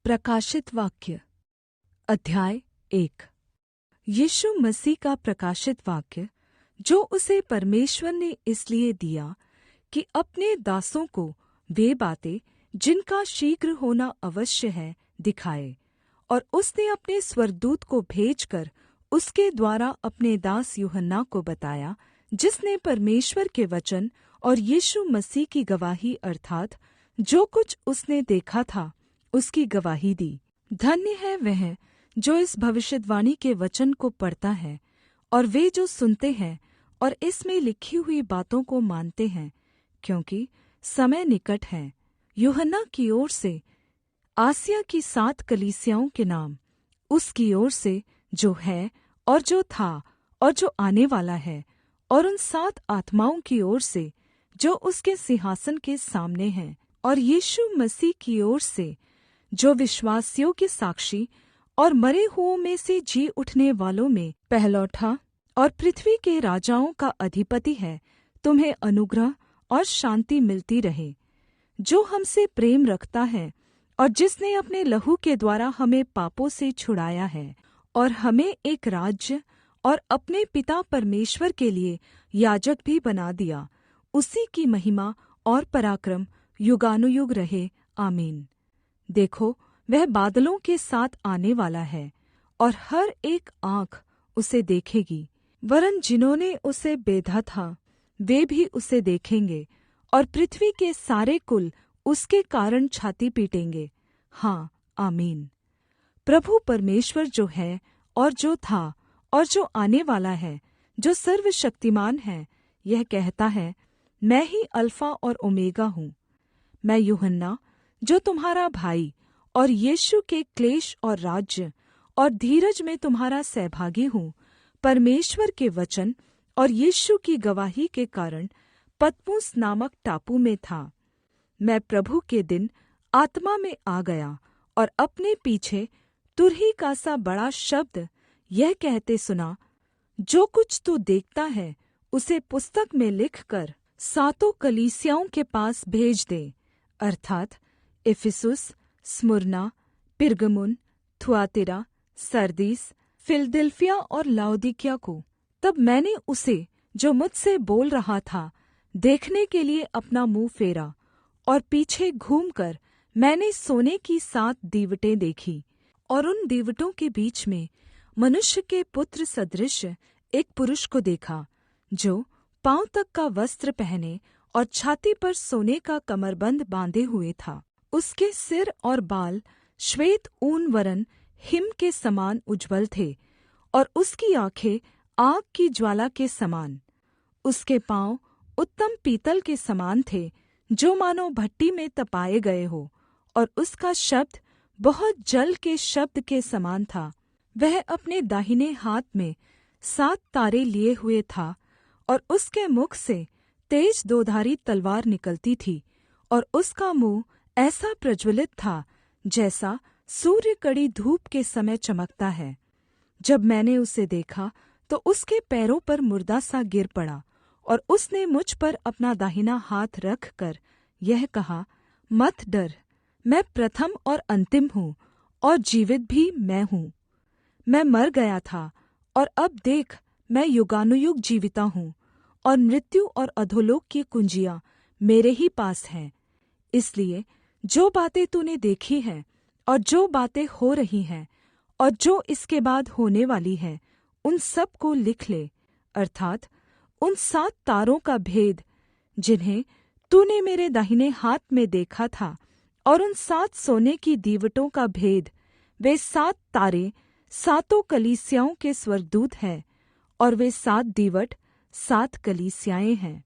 प्रकाशित वाक्य अध्याय 1। यीशु मसीह का प्रकाशित वाक्य जो उसे परमेश्वर ने इसलिए दिया कि अपने दासों को वे बातें जिनका शीघ्र होना अवश्य है दिखाए। और उसने अपने स्वर्गदूत को भेजकर उसके द्वारा अपने दास यूहन्ना को बताया, जिसने परमेश्वर के वचन और यीशु मसीह की गवाही अर्थात् जो कुछ उसने देखा था उसकी गवाही दी। धन्य है वह जो इस भविष्यद्वाणी के वचन को पढ़ता है और वे जो सुनते हैं और इसमें लिखी हुई बातों को मानते हैं, क्योंकि समय निकट है। यूहन्ना की ओर से आसिया की 7 कलीसियाओं के नाम, उसकी ओर से जो है और जो था और जो आने वाला है, और उन 7 आत्माओं की ओर से जो उसके सिंहासन के सामने हैं, और यीशु मसीह की ओर से जो विश्वासयोग्य साक्षी और मरे हुओं में से जी उठने वालों में पहलौठा और पृथ्वी के राजाओं का अधिपति है, तुम्हें अनुग्रह और शान्ति मिलती रहे। जो हमसे प्रेम रखता है और जिसने अपने लहू के द्वारा हमें पापों से छुड़ाया है और हमें एक राज्य और अपने पिता परमेश्वर के लिए याजक भी बना दिया, उसी की महिमा और पराक्रम युगानुयुग रहे। आमीन। देखो, वह बादलों के साथ आने वाला है, और हर एक आँख उसे देखेगी, वरन् जिन्होंने उसे बेधा था वे भी उसे देखेंगे, और पृथ्वी के सारे कुल उसके कारण छाती पीटेंगे। हाँ, आमीन। प्रभु परमेश्वर जो है और जो था और जो आने वाला है, जो सर्वशक्तिमान है, यह कहता है, मैं ही अल्फा और ओमेगा हूँ। मैं यूहन्ना, जो तुम्हारा भाई और यीशु के क्लेश और राज्य और धीरज में तुम्हारा सहभागी हूँ, परमेश्वर के वचन और यीशु की गवाही के कारण पतमुस नामक टापू में था। मैं प्रभु के दिन आत्मा में आ गया और अपने पीछे तुरही का सा बड़ा शब्द यह कहते सुना, जो कुछ तू देखता है उसे पुस्तक में लिखकर 7 कलीसियाओं के पास भेज दे, अर्थात् Ephesus, Smyrna, Pergamum, Thyatira, Sardis, Philadelphia और लाउदिकिया को। तब मैंने उसे जो मुझसे बोल रहा था देखने के लिए अपना मुँह फेरा, और पीछे घूमकर मैंने सोने की 7 दीवटें देखी, और उन दीवटों के बीच में मनुष्य के पुत्र सदृश एक पुरुष को देखा, जो पाँव तक का वस्त्र पहने और छाती पर सोने का कमरबन्द बाँधे हुए था। उसके सिर और बाल श्वेत ऊन वरन हिम के समान उज्ज्वल थे, और उसकी आँखें आग की ज्वाला के समान। उसके पाँव उत्तम पीतल के समान थे, जो मानो भट्ठी में तपाए गए हो, और उसका शब्द बहुत जल के शब्द के समान था। वह अपने दाहिने हाथ में 7 तारे लिए हुए था, और उसके मुख से तेज दोधारी तलवार निकलती थी, और उसका मुँह ऐसा प्रज्वलित था जैसा सूर्य कड़ी धूप के समय चमकता है। जब मैंने उसे देखा तो उसके पैरों पर मुर्दा सा गिर पड़ा, और उसने मुझ पर अपना दाहिना हाथ रख कर यह कहा, मत डर, मैं प्रथम और अंतिम हूँ, और जीवित भी मैं हूँ। मैं मर गया था, और अब देख, मैं युगानुयुग जीविता हूँ, और मृत्यु और अधोलोक की कुंजियाँ मेरे ही पास हैं। इसलिए जो बातें तूने देखी हैं और जो बातें हो रही हैं और जो इसके बाद होने वाली हैं, उन सब को लिख ले, अर्थात् उन 7 तारों का भेद जिन्हें तूने मेरे दाहिने हाथ में देखा था, और उन 7 सोने की दीवटों का भेद। वे 7 तारे 7 कलीसियाओं के स्वर्गदूत हैं, और वे 7 दीवट 7 कलीसियाएँ हैं।